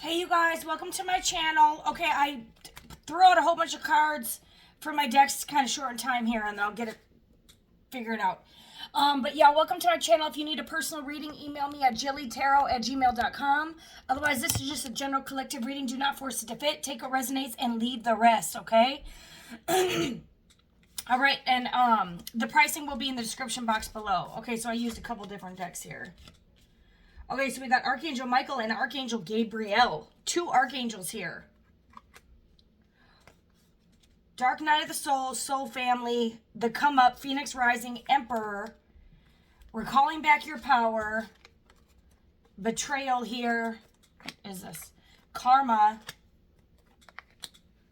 Hey you guys, welcome to my channel. Okay, I threw out a whole bunch of cards for my decks, kind of short in time here, and then I'll get it figured out. But yeah, welcome to my channel. If you need a personal reading, email me at jillytarot@gmail.com. Otherwise, this is just a general collective reading. Do not force it to fit. Take what resonates and leave the rest, okay? All right, and the pricing will be in the description box below. Okay, so I used a couple different decks here. Okay, so we got Archangel Michael and Archangel Gabriel. Two archangels here. Dark Night of the Soul, Soul Family, the Come Up, Phoenix Rising, Emperor. We're calling back your power. Betrayal here. What is this? Karma.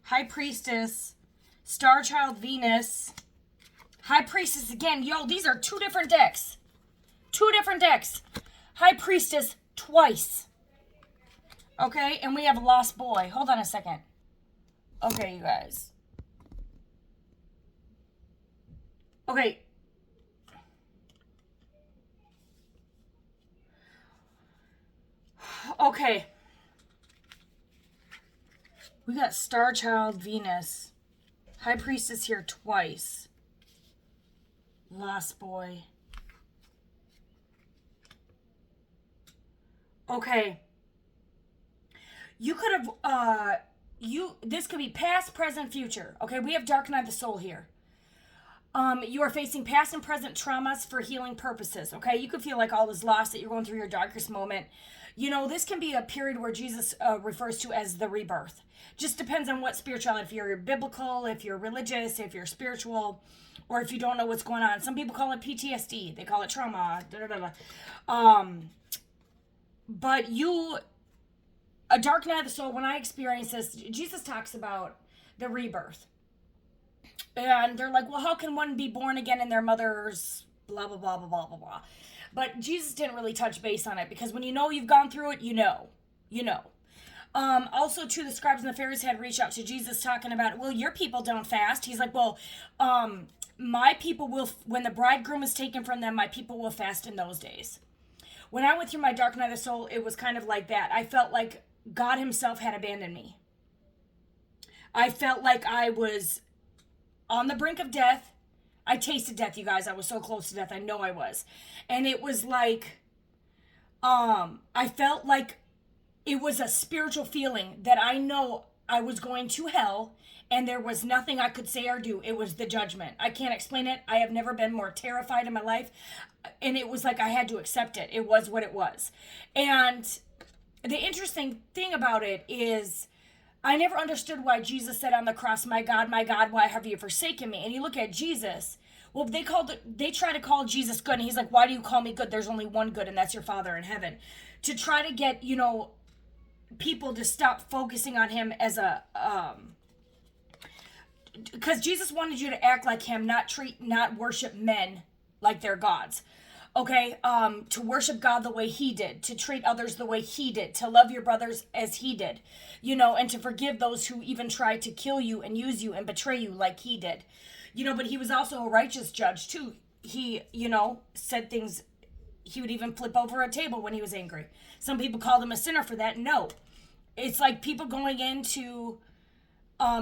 High Priestess. Star Child Venus. High Priestess again. Yo, these are two different decks. Two different decks. High Priestess twice. Okay, and we have a Lost Boy. Hold on a second. Okay, you guys. Okay. Okay. We got Star Child Venus. High Priestess here twice. Lost Boy. Okay. You could have, this could be past, present, future. Okay, we have Dark Night of the Soul here. You are facing past and present traumas for healing purposes, okay? You could feel like all is lost, that you're going through your darkest moment. You know, this can be a period where Jesus refers to as the rebirth. Just depends on what spirituality, if you're biblical, if you're religious, if you're spiritual, or if you don't know what's going on. Some people call it PTSD. They call it trauma. But a Dark Night of the Soul, when I experienced this, Jesus talks about the rebirth. And they're like, well, how can one be born again in their mother's blah, blah, blah, blah, blah, blah, blah. But Jesus didn't really touch base on it, because when you know you've gone through it, you know. You know. Also, too, the scribes and the Pharisees had reached out to Jesus talking about, well, your people don't fast. He's like, well, my people will, when the bridegroom is taken from them, my people will fast in those days. When I went through my Dark Night of the Soul, it was kind of like that. I felt like God himself had abandoned me. I felt like I was on the brink of death. I tasted death, you guys. I was so close to death. I know I was. And it was like, I felt like it was a spiritual feeling that I know I was going to hell, and there was nothing I could say or do. It was the judgment. I can't explain it. I have never been more terrified in my life. And it was like I had to accept it. It was what it was. And the interesting thing about it is, I never understood why Jesus said on the cross, my God, why have you forsaken me? And you look at Jesus, well, they try to call Jesus good. And he's like, why do you call me good? There's only one good, and that's your Father in heaven. To try to get, people to stop focusing on him as a, because Jesus wanted you to act like him, not worship men like they're gods. Okay, to worship God the way he did, to treat others the way he did, to love your brothers as he did, and to forgive those who even tried to kill you and use you and betray you like he did. But he was also a righteous judge too. He, said things, he would even flip over a table when he was angry. Some people called him a sinner for that. No. It's like people going in to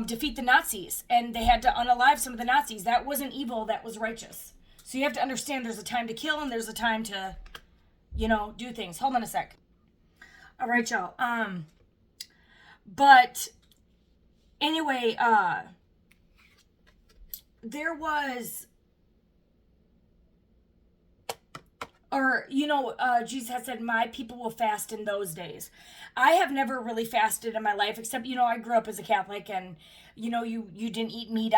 defeat the Nazis, and they had to unalive some of the Nazis. That wasn't evil, that was righteous. So you have to understand there's a time to kill and there's a time to, do things. Hold on a sec. All right, y'all. But anyway, there was, Jesus had said, my people will fast in those days. I have never really fasted in my life, except, I grew up as a Catholic, and, you didn't eat meat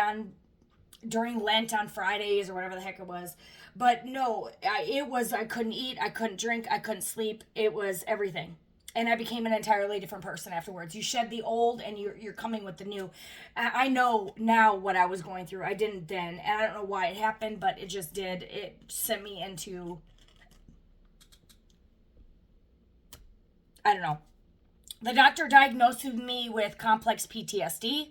during Lent on Fridays or whatever the heck it was. But no, I couldn't eat, I couldn't drink, I couldn't sleep. It was everything. And I became an entirely different person afterwards. You shed the old and you're coming with the new. I know now what I was going through. I didn't then. And I don't know why it happened, but it just did. It sent me into, I don't know. The doctor diagnosed me with complex PTSD.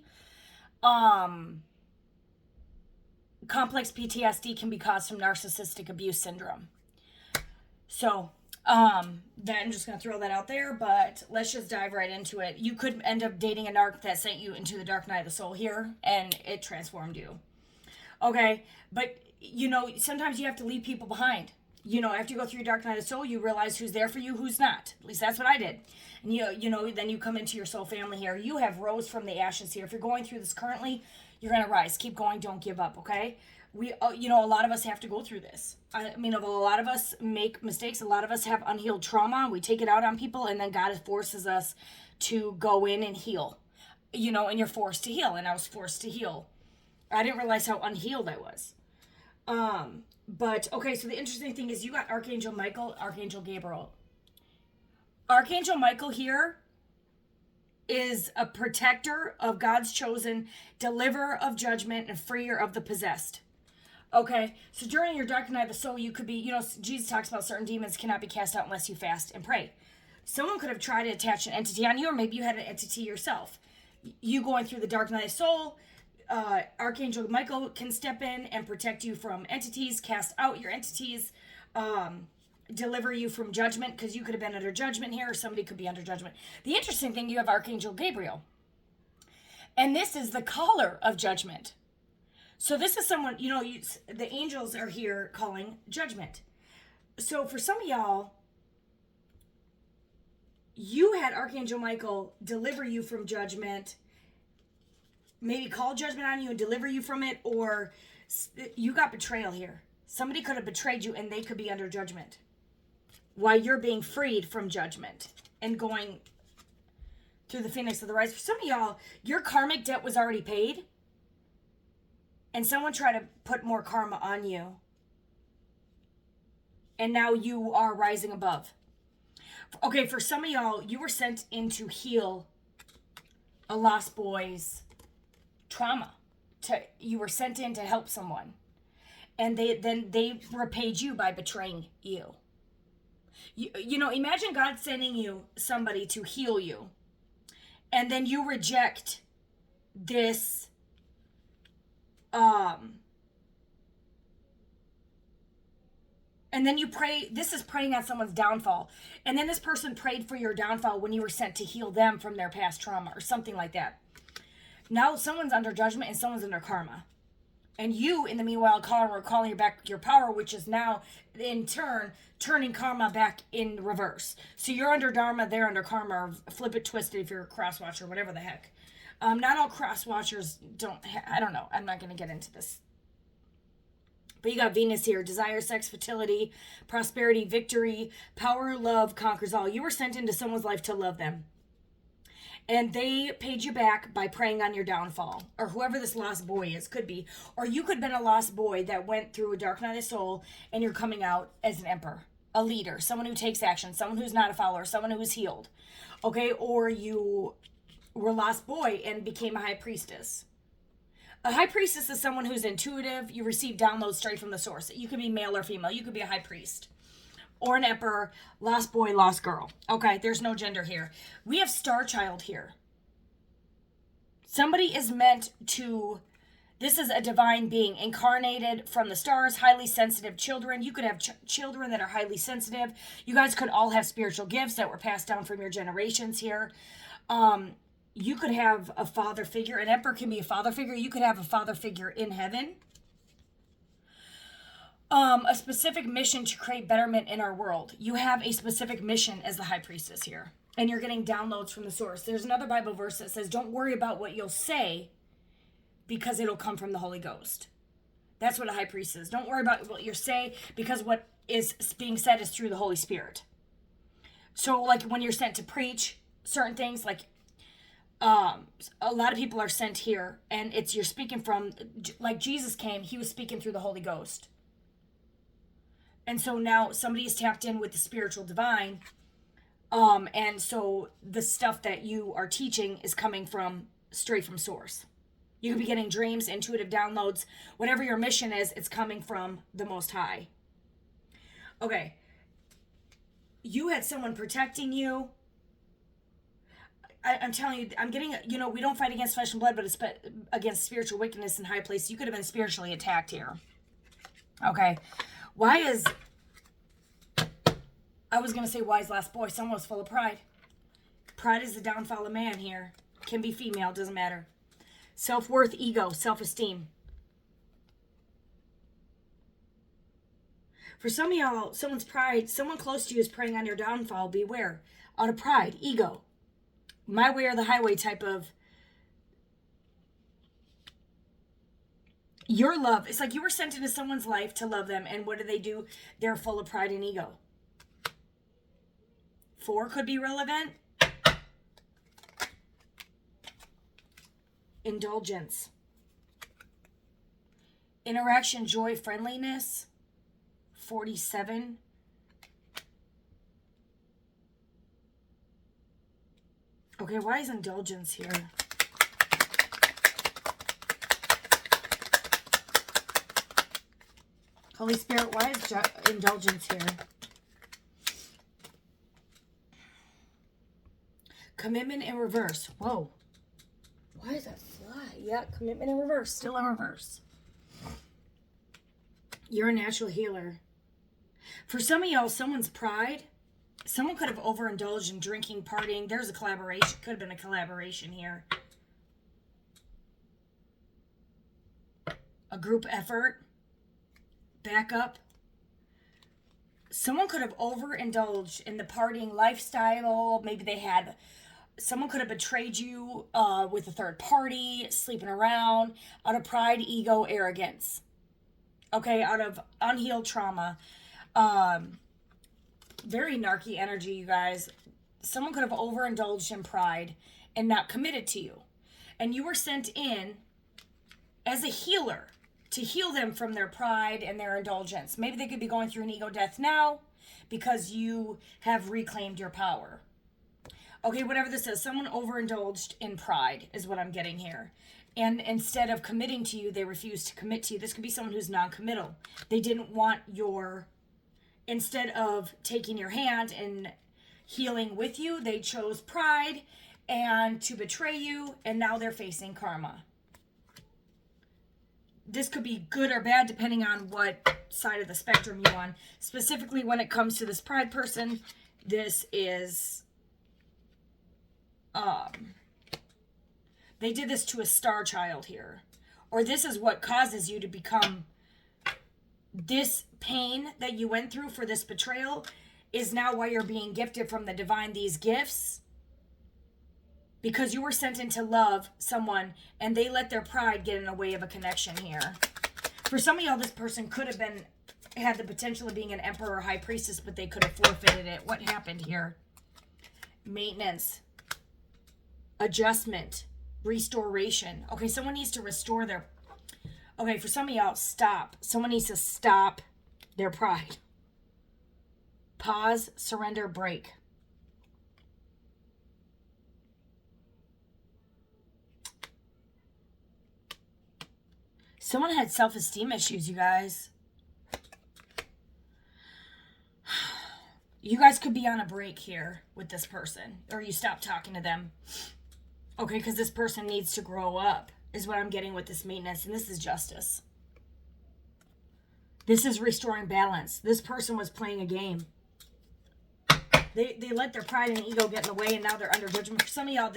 Complex PTSD can be caused from narcissistic abuse syndrome. So That I'm just going to throw that out there, but let's just dive right into it. You could end up dating a narc that sent you into the dark night of the soul here, and it transformed you. Okay, but sometimes you have to leave people behind. After you go through your dark night of soul, you realize who's there for you, who's not. At least that's what I did. And then you come into your soul family here. You have rose from the ashes here. If you're going through this currently, you're gonna rise. Keep going. Don't give up. Okay. A lot of us have to go through this. A lot of us make mistakes. A lot of us have unhealed trauma. We take it out on people, and then God forces us to go in and heal. And you're forced to heal. And I was forced to heal. I didn't realize how unhealed I was. But okay, so the interesting thing is you got Archangel Michael, Archangel Gabriel. Archangel Michael here is a protector of God's chosen, deliverer of judgment, and freer of the possessed. Okay, so during your dark night of the soul, you could be, Jesus talks about certain demons cannot be cast out unless you fast and pray. Someone could have tried to attach an entity on you, or maybe you had an entity yourself. You going through the dark night of the soul, Archangel Michael can step in and protect you from entities, cast out your entities, deliver you from judgment, because you could have been under judgment here, or somebody could be under judgment. The interesting thing, you have Archangel Gabriel. And this is the caller of judgment. So this is someone, the angels are here calling judgment. So for some of y'all, you had Archangel Michael deliver you from judgment, maybe call judgment on you and deliver you from it, or you got betrayal here. Somebody could have betrayed you and they could be under judgment while you're being freed from judgment and going through the phoenix of the rise. For some of y'all, your karmic debt was already paid and someone tried to put more karma on you. And now you are rising above. Okay, for some of y'all, you were sent in to heal a lost boy's trauma. You were sent in to help someone. And they repaid you by betraying you. Imagine God sending you somebody to heal you. And then you reject this and then you pray, this is praying on someone's downfall. And then this person prayed for your downfall when you were sent to heal them from their past trauma or something like that. Now someone's under judgment and someone's under karma. And you, in the meanwhile, calling you back your power, which is now, in turn, turning karma back in reverse. So you're under dharma, they're under karma, or flip it, twist it if you're a cross-watcher, whatever the heck. Not all cross-watchers I don't know. I'm not going to get into this. But you got Venus here. Desire, sex, fertility, prosperity, victory, power, love, conquers all. You were sent into someone's life to love them. And they paid you back by preying on your downfall. Or whoever this lost boy is, could be. Or you could have been a lost boy that went through a dark night of soul and you're coming out as an emperor, a leader, someone who takes action, someone who's not a follower, someone who is healed. Okay, or you were a lost boy and became a high priestess. A high priestess is someone who's intuitive. You receive downloads straight from the source. You could be male or female. You could be a high priest. Or an emperor, lost boy, lost girl. Okay, there's no gender here. We have star child here. Somebody is meant to, this is a divine being incarnated from the stars, highly sensitive children. You could have children that are highly sensitive. You guys could all have spiritual gifts that were passed down from your generations here. You could have a father figure. An emperor can be a father figure. You could have a father figure in heaven. A specific mission to create betterment in our world. You have a specific mission as the high priestess here. And you're getting downloads from the source. There's another Bible verse that says, don't worry about what you'll say because it'll come from the Holy Ghost. That's what a high priest is. Don't worry about what you say because what is being said is through the Holy Spirit. So like when you're sent to preach certain things, like a lot of people are sent here and you're speaking from, like Jesus came, he was speaking through the Holy Ghost. And so now somebody is tapped in with the spiritual divine. And so the stuff that you are teaching is coming from straight from source. You could be getting dreams, intuitive downloads, whatever your mission is, it's coming from the Most High. Okay. You had someone protecting you. I'm telling you, I'm getting, we don't fight against flesh and blood, but it's against spiritual wickedness in high places. You could have been spiritually attacked here. Okay. Why is I was going to say wise last boy. Someone was full of pride. Pride is the downfall of man here. Can be female, doesn't matter. Self-worth, ego, self-esteem. For some of y'all, someone's pride, someone close to you is preying on your downfall. Beware. Out of pride, ego. My way or the highway type of your love. It's like you were sent into someone's life to love them. And what do? They're full of pride and ego. 4 could be relevant. Indulgence. Interaction, joy, friendliness. 47. Okay, why is indulgence here? Holy Spirit, why is indulgence here? Commitment in reverse. Whoa. Why is that fly? Yeah, commitment in reverse. Still in reverse. You're a natural healer. For some of y'all, someone's pride, someone could have overindulged in drinking, partying. There's a collaboration. Could have been a collaboration here. A group effort. Backup. Someone could have overindulged in the partying lifestyle. Maybe someone could have betrayed you with a third party, sleeping around, out of pride, ego, arrogance. Okay, out of unhealed trauma. Very narky energy, you guys. Someone could have overindulged in pride and not committed to you. And you were sent in as a healer to heal them from their pride and their indulgence. Maybe they could be going through an ego death now because you have reclaimed your power. Okay, whatever this is, someone overindulged in pride is what I'm getting here. And instead of committing to you, they refused to commit to you. This could be someone who's non-committal. They didn't want instead of taking your hand and healing with you, they chose pride and to betray you, and now they're facing karma. This could be good or bad depending on what side of the spectrum you're on. Specifically when it comes to this pride person, this is they did this to a star child here. Or this is what causes you to become, this pain that you went through for this betrayal is now why you're being gifted from the divine these gifts. Because you were sent in to love someone and they let their pride get in the way of a connection here. For some of y'all, this person could have had the potential of being an emperor or high priestess, but they could have forfeited it. What happened here? Maintenance. Adjustment. Restoration. Okay, someone needs to restore their... Okay, for some of y'all, stop. Someone needs to stop their pride. Pause, surrender, break. Someone had self-esteem issues, you guys. You guys could be on a break here with this person, or you stop talking to them. Okay, because this person needs to grow up, is what I'm getting with this maintenance, and this is justice. This is restoring balance. This person was playing a game. They let their pride and ego get in the way, and now they're under judgment. For some of y'all,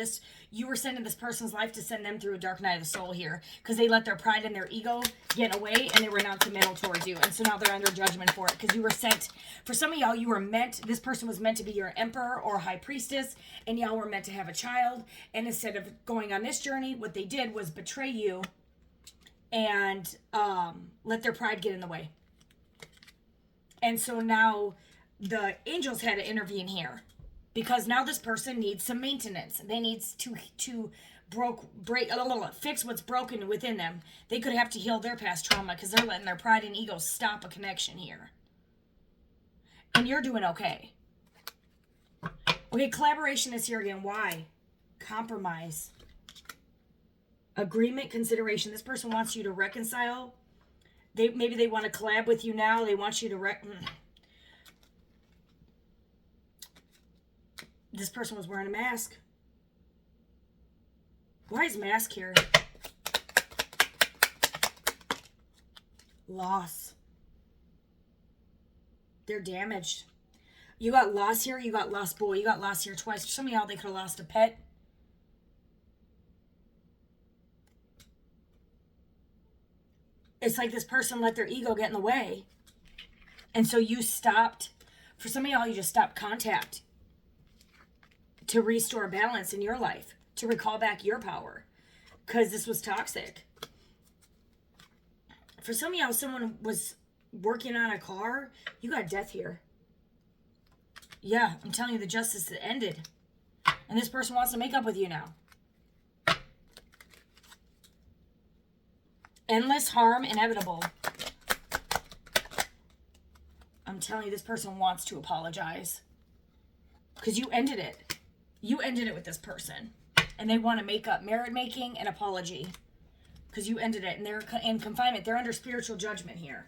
you were sent in this person's life to send them through a dark night of the soul here, because they let their pride and their ego get in the way, and they were non-committal towards you, and so now they're under judgment for it, because you were sent. For some of y'all, this person was meant to be your emperor or high priestess, and y'all were meant to have a child, and instead of going on this journey, what they did was betray you and let their pride get in the way. And so now the angels had to intervene here, because now this person needs some maintenance. They need to fix what's broken within them. They could have to heal their past trauma because they're letting their pride and ego stop a connection here. And you're doing okay. Okay, collaboration is here again. Why? Compromise. Agreement, consideration. This person wants you to reconcile. Maybe they want to collab with you now. They want you to This person was wearing a mask. Why is mask here? Loss. They're damaged. You got loss here. You got lost boy. You got lost here twice. For some of y'all, they could have lost a pet. It's like this person let their ego get in the way. And so you stopped. For some of y'all, you just stopped contact to restore balance in your life, to recall back your power, because this was toxic. For some of y'all, someone was working on a car. You got death here. Yeah, I'm telling you, the justice ended. And this person wants to make up with you now. Endless harm inevitable. I'm telling you, this person wants to apologize. Because you ended it. You ended it with this person. And they want to make up. Merit making and apology. Because you ended it. And they're in confinement. They're under spiritual judgment here.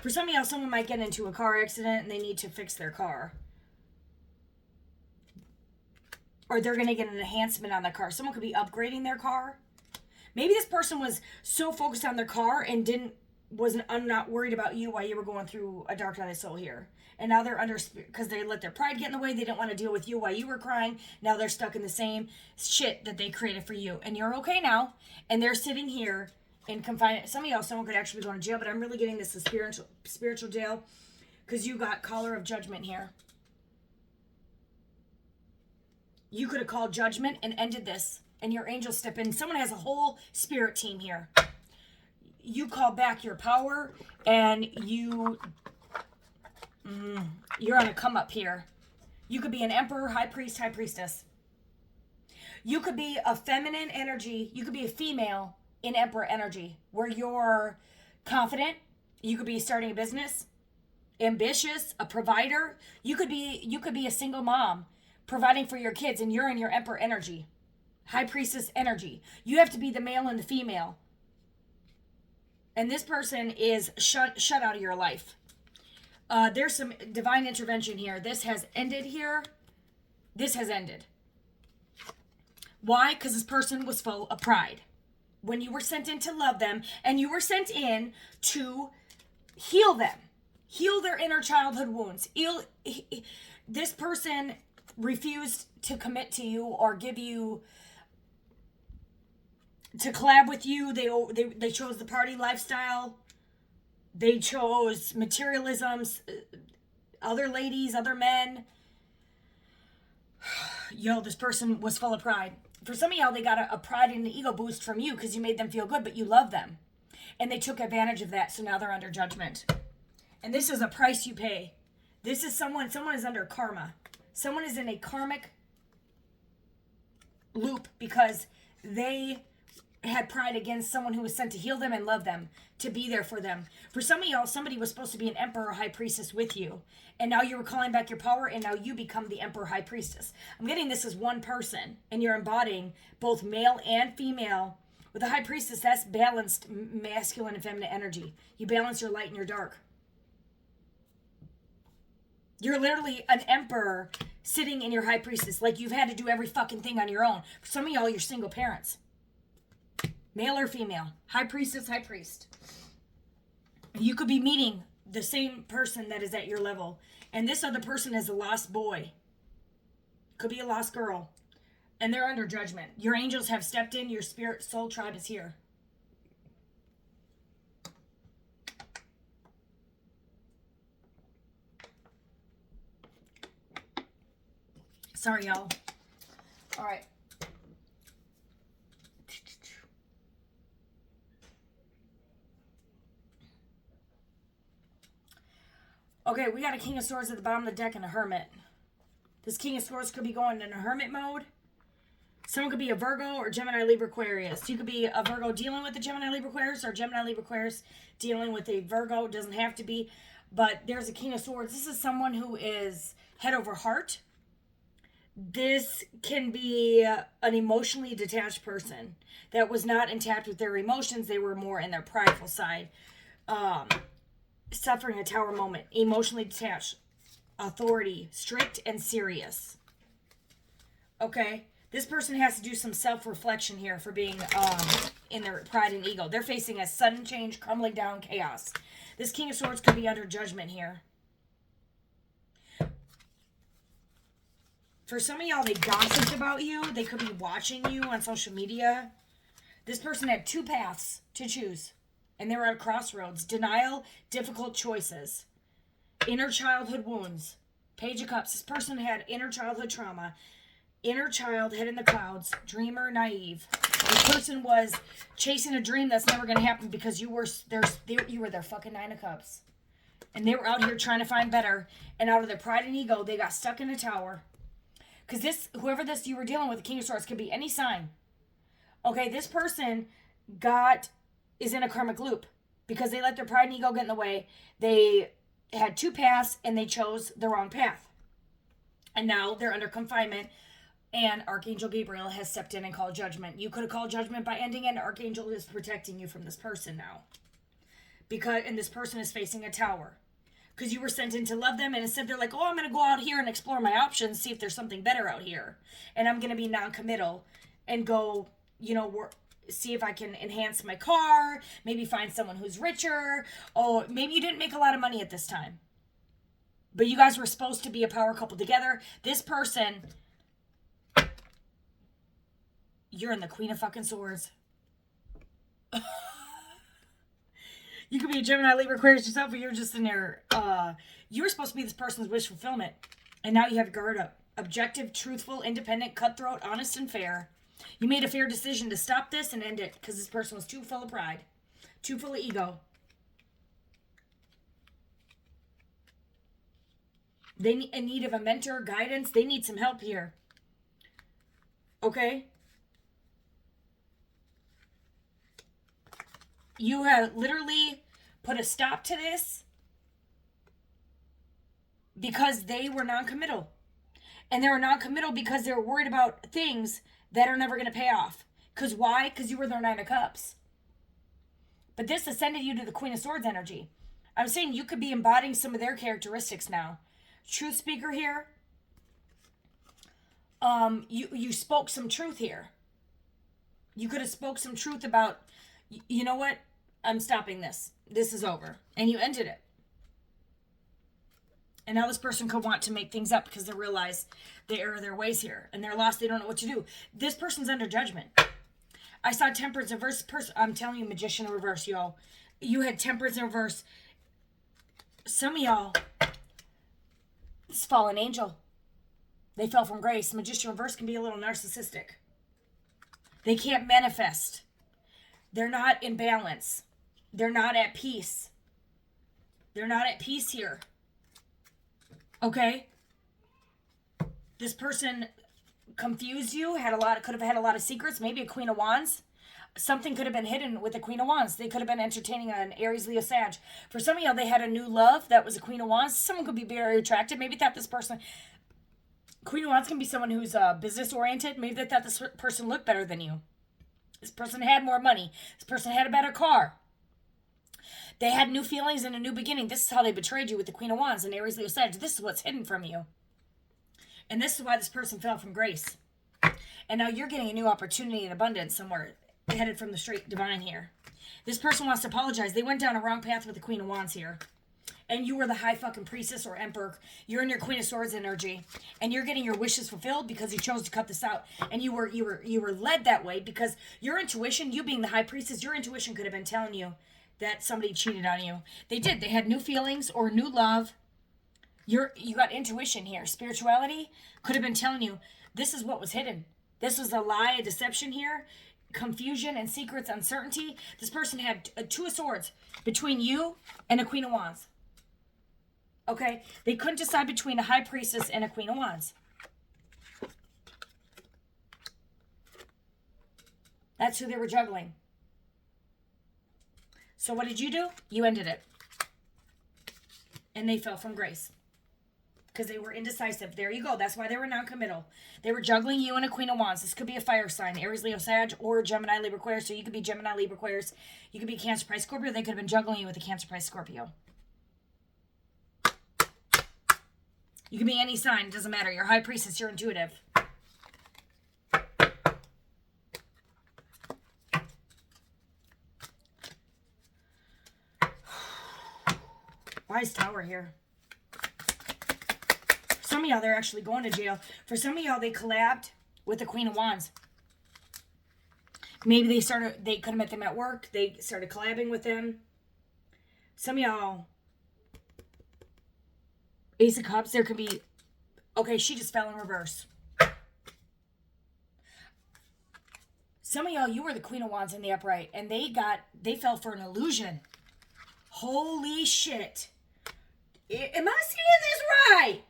For some of y'all, someone might get into a car accident and they need to fix their car. Or they're going to get an enhancement on the car. Someone could be upgrading their car. Maybe this person was so focused on their car and I'm not worried about you while you were going through a dark night of soul here. And now they're because they let their pride get in the way. They didn't want to deal with you while you were crying. Now they're stuck in the same shit that they created for you. And you're okay now. And they're sitting here in confinement. Some of y'all, someone could actually be going to jail, but I'm really getting this a spiritual jail because you got collar of judgment here. You could have called judgment and ended this. And your angels step in. Someone has a whole spirit team here. You call back your power, and you're on a come up here. You could be an emperor, high priest, high priestess. You could be a feminine energy. You could be a female in emperor energy, where you're confident. You could be starting a business, ambitious, a provider. You could be a single mom, providing for your kids, and you're in your emperor energy. High priestess energy. You have to be the male and the female. And this person is shut out of your life. There's some divine intervention here. This has ended here. This has ended. Why? Because this person was full of pride. When you were sent in to love them, and you were sent in to heal them. Heal their inner childhood wounds. This person refused to commit to you or give you to collab with you. They chose the party lifestyle. They chose materialisms, other ladies, other men. Yo, this person was full of pride. For some of y'all, they got a pride and an ego boost from you because you made them feel good, but you love them. And they took advantage of that, so now they're under judgment. And this is a price you pay. This is someone is under karma. Someone is in a karmic loop because they had pride against someone who was sent to heal them and love them, to be there for them. For some of y'all, somebody was supposed to be an emperor or high priestess with you. And now you're calling back your power, and now you become the emperor high priestess. I'm getting this as one person, and you're embodying both male and female. With a high priestess, that's balanced masculine and feminine energy. You balance your light and your dark. You're literally an emperor sitting in your high priestess. Like you've had to do every fucking thing on your own. For some of y'all, you're single parents. Male or female. High priestess, high priest. You could be meeting the same person that is at your level. And this other person is a lost boy. Could be a lost girl. And they're under judgment. Your angels have stepped in. Your spirit soul tribe is here. Sorry, y'all. All right. Okay, we got a King of Swords at the bottom of the deck and a Hermit. This King of Swords could be going in a Hermit mode. Someone could be a Virgo or Gemini, Libra, Aquarius. You could be a Virgo dealing with the Gemini, Libra, Aquarius, or Gemini, Libra, Aquarius dealing with a Virgo. Doesn't have to be. But there's a King of Swords. This is someone who is head over heart. This can be an emotionally detached person that was not intact with their emotions. They were more in their prideful side. Suffering a tower moment. Emotionally detached. Authority. Strict and serious. Okay? This person has to do some self-reflection here for being in their pride and ego. They're facing a sudden change, crumbling down chaos. This King of Swords could be under judgment here. For some of y'all, they gossiped about you. They could be watching you on social media. This person had two paths to choose, and they were at a crossroads. Denial, difficult choices. Inner childhood wounds. Page of Cups. This person had inner childhood trauma. Inner child, head in the clouds. Dreamer, naive. This person was chasing a dream that's never going to happen because you were their fucking Nine of Cups. And they were out here trying to find better. And out of their pride and ego, they got stuck in a tower. Because whoever you were dealing with, the King of Swords, could be any sign. Okay, this person is in a karmic loop. Because they let their pride and ego get in the way. They had two paths and they chose the wrong path. And now they're under confinement. And Archangel Gabriel has stepped in and called judgment. You could have called judgment by ending it. Archangel is protecting you from this person now. And this person is facing a tower. Because you were sent in to love them, and instead they're like, oh, I'm going to go out here and explore my options, see if there's something better out here. And I'm going to be non-committal and go, see if I can enhance my car, maybe find someone who's richer. Oh, maybe you didn't make a lot of money at this time. But you guys were supposed to be a power couple together. This person, you're in the Queen of fucking Swords. You could be a Gemini, Libra, Aquarius yourself, or you're just in there. You were supposed to be this person's wish fulfillment. And now you have guard up. Objective, truthful, independent, cutthroat, honest, and fair. You made a fair decision to stop this and end it because this person was too full of pride. Too full of ego. They in need of a mentor, guidance. They need some help here. Okay? You have literally put a stop to this because they were non-committal. And they were non-committal because they were worried about things that are never going to pay off. Because why? Because you were their Nine of Cups. But this ascended you to the Queen of Swords energy. I'm saying you could be embodying some of their characteristics now. Truth speaker here. You spoke some truth here. You could have spoke some truth about, you know what? I'm stopping this. This is over. And you ended it. And now this person could want to make things up because they realize they err their ways here. And they're lost. They don't know what to do. This person's under judgment. I saw Temperance in reverse. I'm telling you, Magician in reverse, y'all. You had Temperance in reverse. Some of y'all, this fallen angel. They fell from grace. Magician in reverse can be a little narcissistic. They can't manifest. They're not in balance. They're not at peace. They're not at peace here. Okay? This person confused you, could have had a lot of secrets, maybe a Queen of Wands. Something could have been hidden with the Queen of Wands. They could have been entertaining an Aries, Leo, Sag. For some of y'all, they had a new love that was a Queen of Wands. Someone could be very attractive. Maybe thought this person... Queen of Wands can be someone who's business-oriented. Maybe they thought this person looked better than you. This person had more money. This person had a better car. They had new feelings and a new beginning. This is how they betrayed you with the Queen of Wands and Aries, Leo, Sag. This is what's hidden from you. And this is why this person fell from grace. And now you're getting a new opportunity and abundance somewhere headed from the straight divine here. This person wants to apologize. They went down a wrong path with the Queen of Wands here. And you were the high fucking priestess or emperor. You're in your Queen of Swords energy. And you're getting your wishes fulfilled because you chose to cut this out. And you were led that way because your intuition, you being the high priestess, your intuition could have been telling you that somebody cheated on you. They did. They had new feelings or new love. You got intuition here. Spirituality could have been telling you this is what was hidden. This was a lie, a deception here. Confusion and secrets, uncertainty. This person had a Two of Swords between you and a Queen of Wands. Okay? They couldn't decide between a High Priestess and a Queen of Wands. That's who they were juggling. So what did you do? You ended it. And they fell from grace. Because they were indecisive. There you go. That's why they were non-committal. They were juggling you and a Queen of Wands. This could be a fire sign. Aries, Leo, Sag, or Gemini, Libra, Aquarius. So you could be Gemini, Libra, Aquarius. You could be Cancer, Pisces, Scorpio. They could have been juggling you with a Cancer, Pisces, Scorpio. You can be any sign. It doesn't matter. You're high priestess. You're intuitive. Wise Tower here. Some some of y'all, they're actually going to jail. For some of y'all, they collabed with the Queen of Wands. Maybe they could have met them at work. They started collabing with them. Some of y'all, Ace of Cups, there could be, okay, she just fell in reverse. Some of y'all, you were the Queen of Wands in the upright, and they fell for an illusion. Holy shit. Am I seeing this right?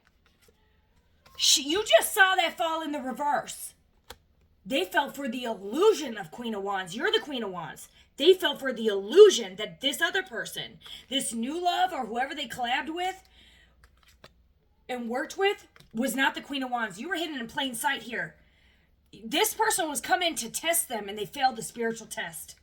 You just saw that fall in the reverse. They fell for the illusion of Queen of Wands. You're the Queen of Wands. They fell for the illusion that this other person, this new love or whoever they collabed with and worked with, was not the Queen of Wands. You were hidden in plain sight here. This person was coming to test them, and they failed the spiritual test.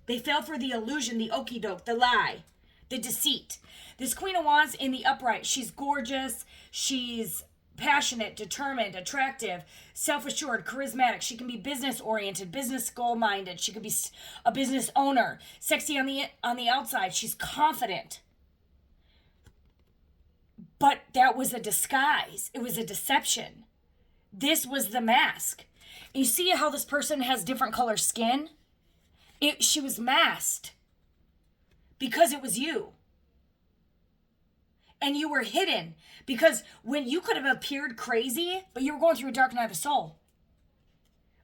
They fell for the illusion, the okie doke, the lie, the deceit. This Queen of Wands in the upright, she's gorgeous. She's passionate, determined, attractive, self-assured, charismatic. She can be business-oriented, business goal-minded. She could be a business owner, sexy on the outside. She's confident. But that was a disguise. It was a deception. This was the mask. You see how this person has different color skin? She was masked because it was you. And you were hidden because when you could have appeared crazy, but you were going through a dark night of the soul.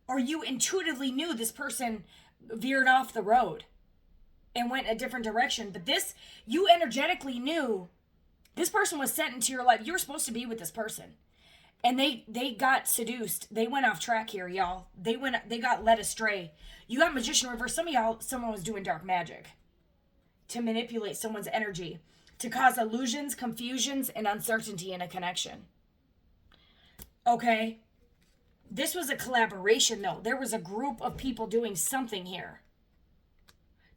Or you intuitively knew this person veered off the road and went a different direction. But you energetically knew this person was sent into your life. You were supposed to be with this person. And they got seduced. They went off track here, y'all. They got led astray. You got magician reverse. Some of y'all, someone was doing dark magic to manipulate someone's energy, to cause illusions, confusions, and uncertainty in a connection. Okay? This was a collaboration, though. There was a group of people doing something here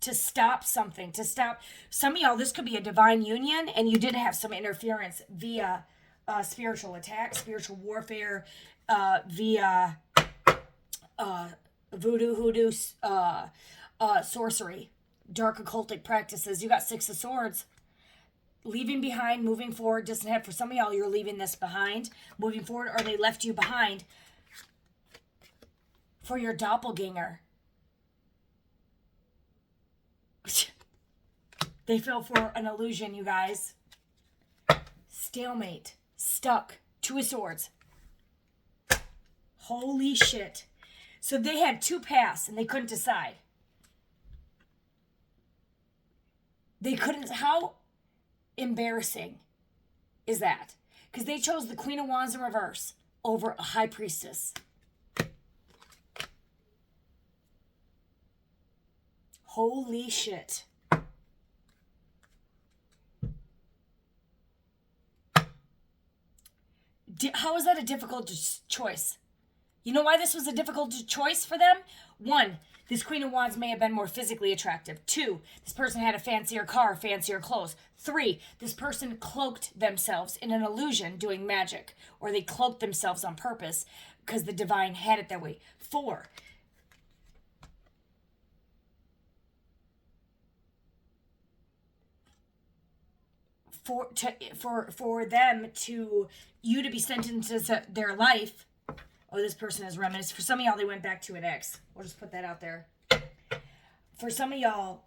to stop something, to stop. Some of y'all, this could be a divine union, and you did have some interference via spiritual attack, spiritual warfare, via voodoo, hoodoo, sorcery, dark occultic practices. You got Six of Swords. Leaving behind, moving forward, distant ahead. For some of y'all, you're leaving this behind, moving forward, or they left you behind for your doppelganger. They fell for an illusion, you guys. Stalemate. Stuck. Two of Swords. Holy shit. So they had two paths and they couldn't decide. They couldn't. How embarrassing is that? Because they chose the Queen of Wands in reverse over a High Priestess. Holy shit. How is that a difficult choice? You know why this was a difficult choice for them? 1, this Queen of Wands may have been more physically attractive. 2, this person had a fancier car, fancier clothes. 3, this person cloaked themselves in an illusion doing magic, or they cloaked themselves on purpose because the divine had it that way. 4, for them to you to be sent into their life. Oh, this person is reminiscent. For some of y'all, they went back to an ex. We'll just put that out there. For some of y'all,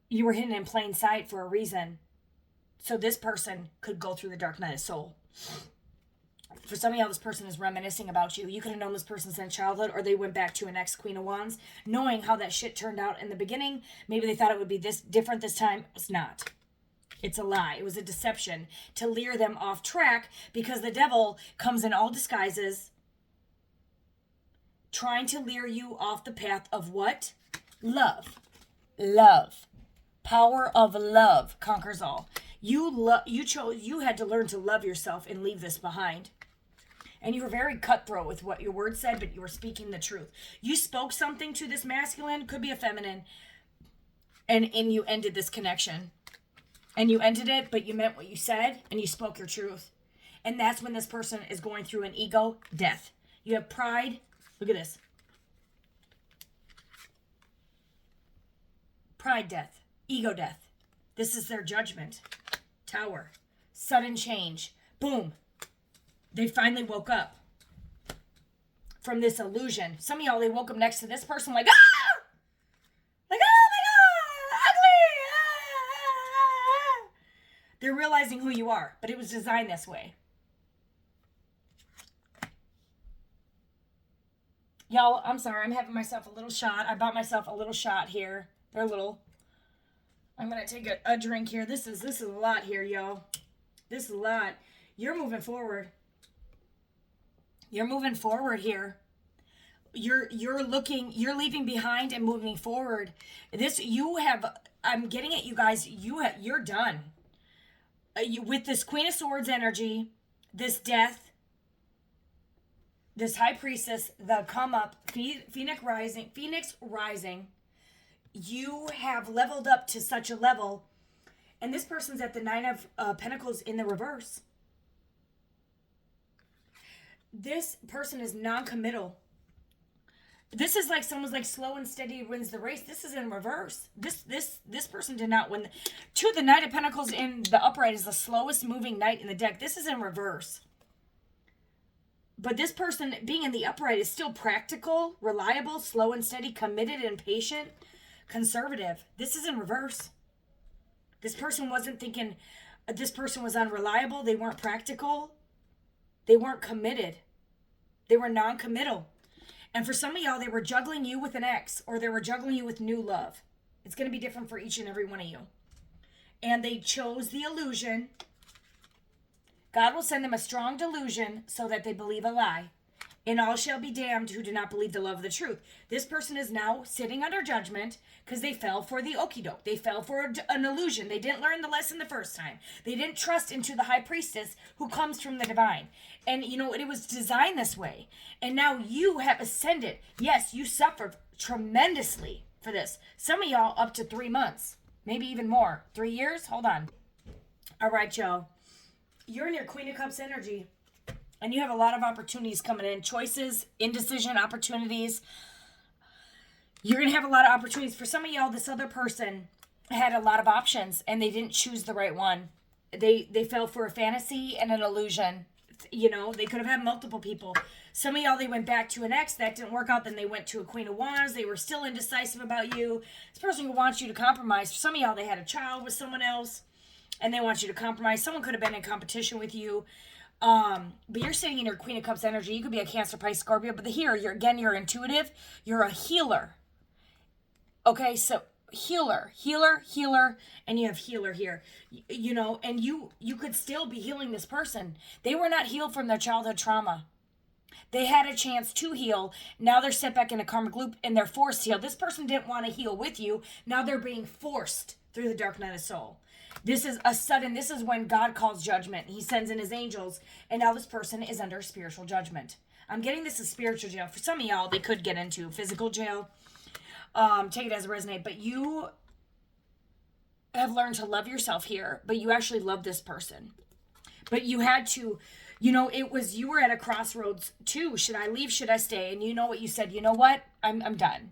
you were hidden in plain sight for a reason. So this person could go through the dark night of soul. For some of y'all, this person is reminiscing about you. You could have known this person since childhood, or they went back to an ex-Queen of Wands, knowing how that shit turned out in the beginning. Maybe they thought it would be this different this time. It's not. It's a lie. It was a deception to lure them off track, because the devil comes in all disguises, trying to lure you off the path of what? Love. Love. Power of love conquers all. You had to learn to love yourself and leave this behind. And you were very cutthroat with what your words said, but you were speaking the truth. You spoke something to this masculine, could be a feminine, and you ended this connection. And you ended it, but you meant what you said, and you spoke your truth. And that's when this person is going through an ego death. You have pride. Look at this. Pride death. Ego death. This is their judgment. Tower. Sudden change. Boom. They finally woke up from this illusion. Some of y'all, they woke up next to this person like, ah! Like, oh my God, ugly! Ah! They're realizing who you are, but it was designed this way. Y'all, I'm sorry. I'm having myself a little shot. I bought myself a little shot here. They're little. I'm going to take a drink here. This is a lot here, y'all. This is a lot. You're moving forward. You're moving forward here. You're leaving behind and moving forward. I'm getting at you guys. You're done. With this Queen of Swords energy, this death, this High Priestess, the come up, Phoenix rising, you have leveled up to such a level, and this person's at the Nine of Pentacles in the reverse. This person is non-committal. This is like someone's like slow and steady wins the race. This is in reverse. This person did not win. The Knight of Pentacles in the upright is the slowest moving knight in the deck. This is in reverse. But this person being in the upright is still practical, reliable, slow and steady, committed and patient, conservative. This is in reverse. This person wasn't thinking, this person was unreliable. They weren't practical. They weren't committed. They were non-committal. And for some of y'all, they were juggling you with an ex, or they were juggling you with new love. It's going to be different for each and every one of you. And they chose the illusion. God will send them a strong delusion so that they believe a lie. And all shall be damned who do not believe the love of the truth. This person is now sitting under judgment because they fell for the okie doke. They fell for an illusion. They didn't learn the lesson the first time. They didn't trust into the High Priestess who comes from the divine. And you know, it was designed this way. And now you have ascended. Yes, you suffered tremendously for this. Some of y'all up to 3 months, maybe even more. 3 years? Hold on. All right, y'all. You're in your Queen of Cups energy. And you have a lot of opportunities coming in. Choices, indecision, opportunities. You're going to have a lot of opportunities. For some of y'all, this other person had a lot of options and they didn't choose the right one. They fell for a fantasy and an illusion. You know, they could have had multiple people. Some of y'all, they went back to an ex. That didn't work out. Then they went to a Queen of Wands. They were still indecisive about you. This person who wants you to compromise. For some of y'all, they had a child with someone else and they want you to compromise. Someone could have been in competition with you. But you're sitting in your Queen of Cups energy. You could be a Cancer, Pisces, Scorpio, but you're intuitive. You're a healer. Okay, so healer, and you have healer here. You know, and you could still be healing this person. They were not healed from their childhood trauma. They had a chance to heal. Now they're set back in a karmic loop and they're forced to heal. This person didn't want to heal with you. Now they're being forced through the dark night of soul. This is when God calls judgment. He sends in his angels, and now this person is under spiritual judgment. I'm getting this as spiritual jail. For some of y'all, they could get into physical jail. Take it as a resonate. But you have learned to love yourself here, but you actually love this person. But you had to, you know, you were at a crossroads too. Should I leave? Should I stay? And you know what you said? You know what? I'm done.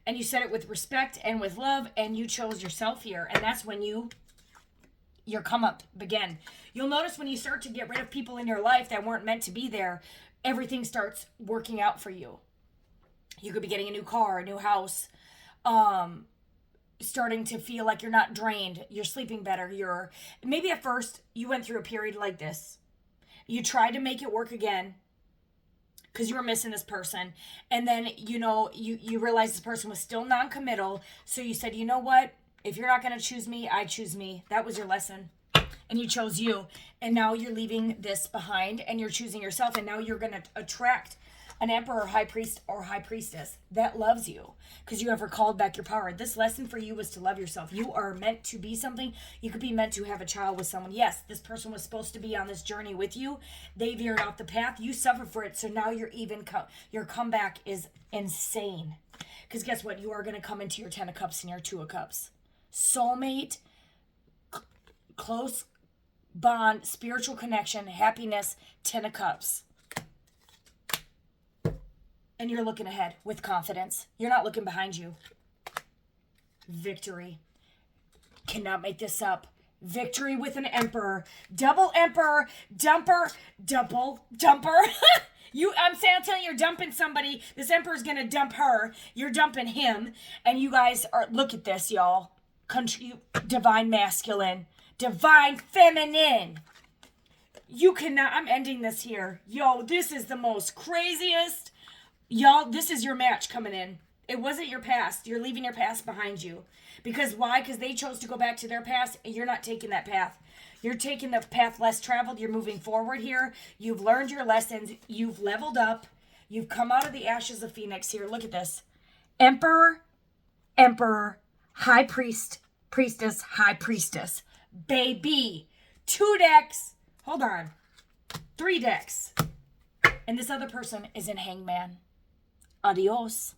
And you said it with respect and with love, and you chose yourself here. And that's when your come up began. You'll notice when you start to get rid of people in your life that weren't meant to be there, everything starts working out for you. You could be getting a new car, a new house, starting to feel like you're not drained. You're sleeping better. Maybe at first you went through a period like this. You tried to make it work again, because you were missing this person. And then, you know, you realized this person was still non-committal. So you said, you know what? If you're not going to choose me, I choose me. That was your lesson. And you chose you. And now you're leaving this behind and you're choosing yourself. And now you're going to attract an emperor, high priest, or high priestess that loves you because you have recalled back your power. This lesson for you was to love yourself. You are meant to be something. You could be meant to have a child with someone. Yes, this person was supposed to be on this journey with you. They veered off the path. You suffered for it. So now your comeback is insane. Because guess what? You are going to come into your 10 of Cups and your 2 of Cups. Soulmate, close bond, spiritual connection, happiness, 10 of Cups. And you're looking ahead with confidence. You're not looking behind you. Victory. Cannot make this up. Victory with an emperor. Double emperor. Dumper. Double dumper. I'm telling you, you're dumping somebody. This emperor's gonna dump her. You're dumping him. And you guys are, look at this, y'all. Divine masculine. Divine feminine. You cannot, I'm ending this here. Yo, this is the most craziest. Y'all, this is your match coming in. It wasn't your past. You're leaving your past behind you. Because why? Because they chose to go back to their past, and you're not taking that path. You're taking the path less traveled. You're moving forward here. You've learned your lessons. You've leveled up. You've come out of the ashes of Phoenix here. Look at this. Emperor, high priest, priestess, high priestess. Baby. 2 decks. Hold on. 3 decks. And this other person is in Hangman. Adios.